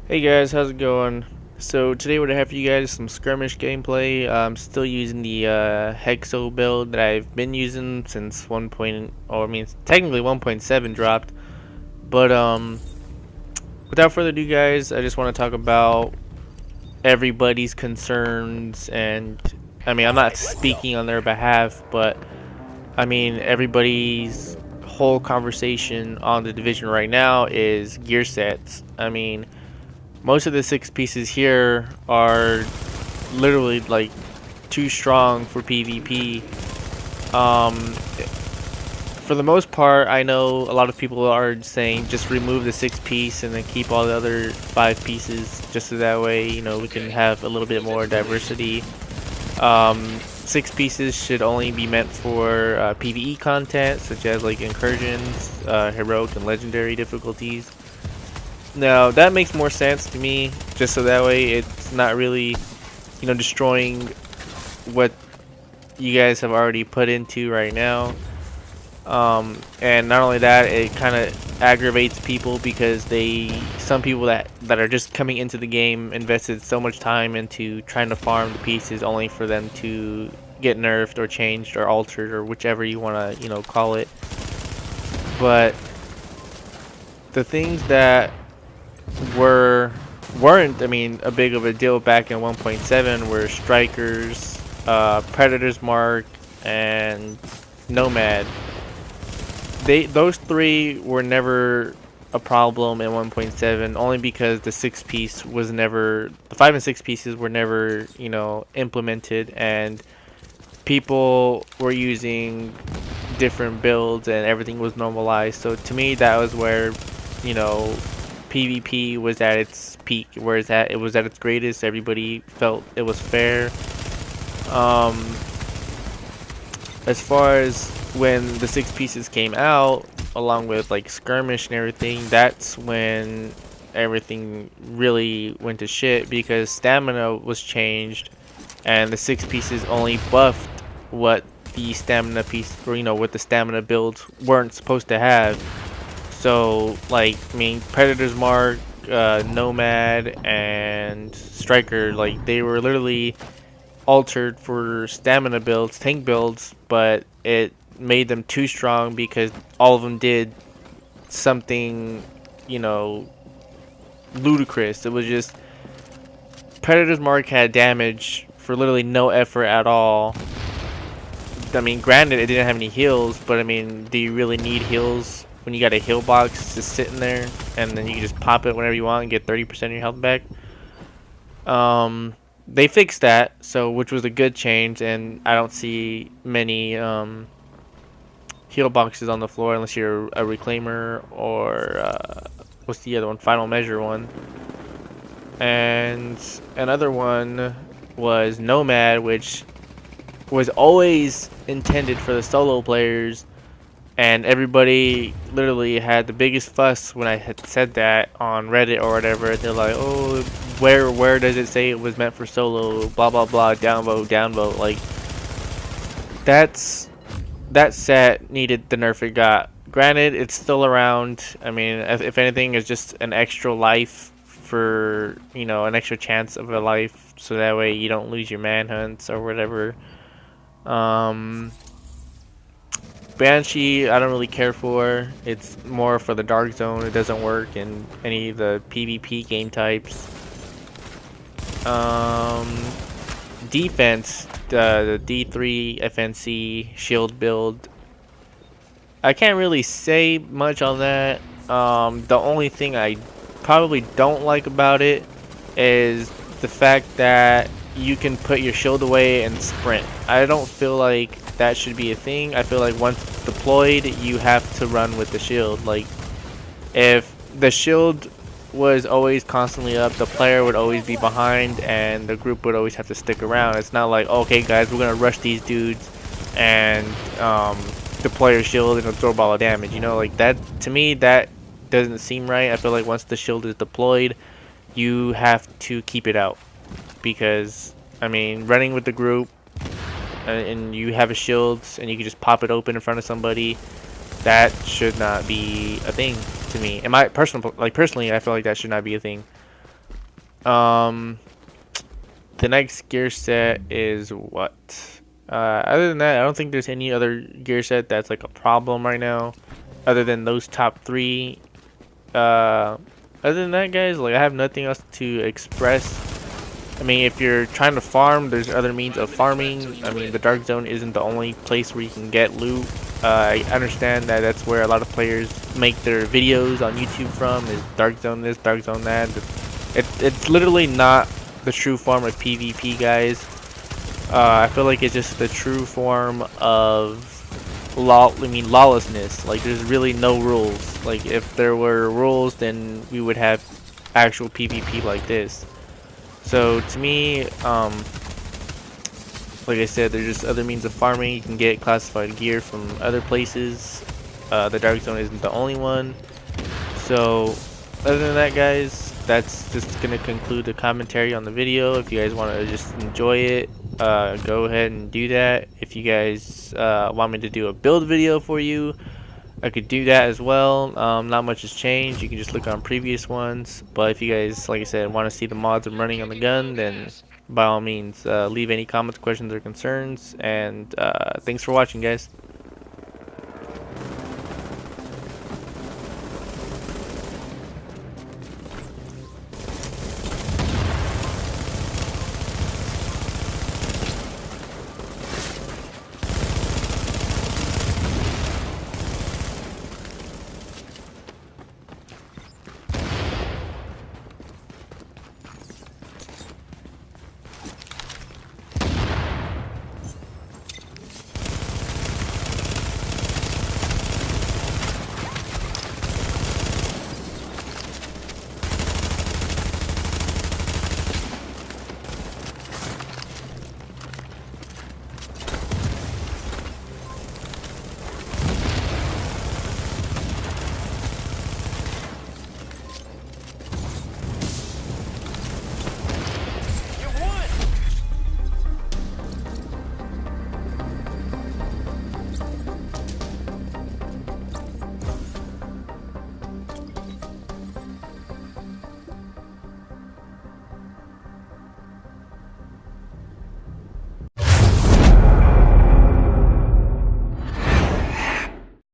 Hey guys, how's it going? So today what I have for you guys is some skirmish gameplay. I'm still using the Hexo build that I've been using since 1. Or I mean technically 1.7 dropped. But without further ado guys, I just want to talk about everybody's concerns and I mean I'm not speaking on their behalf, but I mean everybody's whole conversation on the division right now is gear sets. I mean most of the six pieces here are literally like too strong for PvP. For the most part, I know a lot of people are saying just remove the six piece and then keep all the other five pieces, just so that way we can have a little bit more diversity. Six pieces should only be meant for PvE content, such as like incursions, heroic and legendary difficulties. Now that makes more sense to me, just so that way it's not really, destroying what you guys have already put into right now. And not only that, it kind of aggravates people because some people that are just coming into the game invested so much time into trying to farm the pieces only for them to get nerfed or changed or altered or whichever you want to, call it. But the things that weren't I mean a big of a deal back in 1.7 were strikers, predator's mark, and nomad. Those three were never a problem in 1.7 only because the the 5 and 6 pieces were never implemented, and people were using different builds and everything was normalized. So to me that was where you know PvP was at its peak, whereas it was at its greatest. Everybody felt it was fair. Um, as far as when the six pieces came out, along with like skirmish and everything, that's when everything really went to shit because stamina was changed, and the six pieces only buffed what the stamina piece, or what the stamina builds weren't supposed to have. So, like, I mean, Predator's Mark, Nomad, and Striker, like, they were literally altered for stamina builds, tank builds, but it made them too strong because all of them did something, you know, ludicrous. It was just Predator's Mark had damage for literally no effort at all. I mean, granted, it didn't have any heals, but I mean, do you really need heals when you got a heal box just sitting there, and then you can just pop it whenever you want and get 30% of your health back? They fixed that, so which was a good change, and I don't see many heal boxes on the floor unless you're a reclaimer or what's the other one? Final measure one. And another one was Nomad, which was always intended for the solo players, and everybody literally had the biggest fuss when I had said that on Reddit or whatever. They're like, "Oh, where does it say it was meant for solo? Blah blah blah. Downvote, downvote." Like that set needed the nerf it got. Granted, it's still around. I mean, if anything, it's just an extra life for an extra chance of a life, so that way you don't lose your manhunts or whatever. Um, Banshee, I don't really care for. It's more for the Dark Zone. It doesn't work in any of the PvP game types. Um, Defense, the D3 FNC shield build. I can't really say much on that. The only thing I probably don't like about it is the fact that you can put your shield away and sprint. I don't feel like that should be a thing. I feel like once it's deployed, you have to run with the shield. Like, if the shield was always constantly up, the player would always be behind and the group would always have to stick around. It's not like, okay guys, we're gonna rush these dudes and deploy your shield and absorb all the damage. Like that, to me, that doesn't seem right. I feel like once the shield is deployed, you have to keep it out, because I mean, running with the group and you have a shield and you can just pop it open in front of somebody, that should not be a thing to me. In my personally, I feel like that should not be a thing. The next gear set is what? Other than that, I don't think there's any other gear set that's like a problem right now, other than those top three. Uh, Other than that, guys, like I have nothing else to express. I mean, if you're trying to farm, there's other means of farming. I mean, the Dark Zone isn't the only place where you can get loot. I understand that that's where a lot of players make their videos on YouTube from, is Dark Zone this, Dark Zone that. It's literally not the true form of PvP, guys. I feel like it's just the true form of lawlessness. Like, there's really no rules. Like, if there were rules, then we would have actual PvP like this. So to me, like I said, there's just other means of farming. You can get classified gear from other places. The Dark Zone isn't the only one. So other than that, guys, that's just gonna conclude the commentary on the video. If you guys want to just enjoy it, go ahead and do that. If you guys want me to do a build video for you, I could do that as well. Not much has changed. You can just look on previous ones. But if you guys, like I said, want to see the mods I'm running on the gun, then by all means, leave any comments, questions, or concerns. And thanks for watching, guys.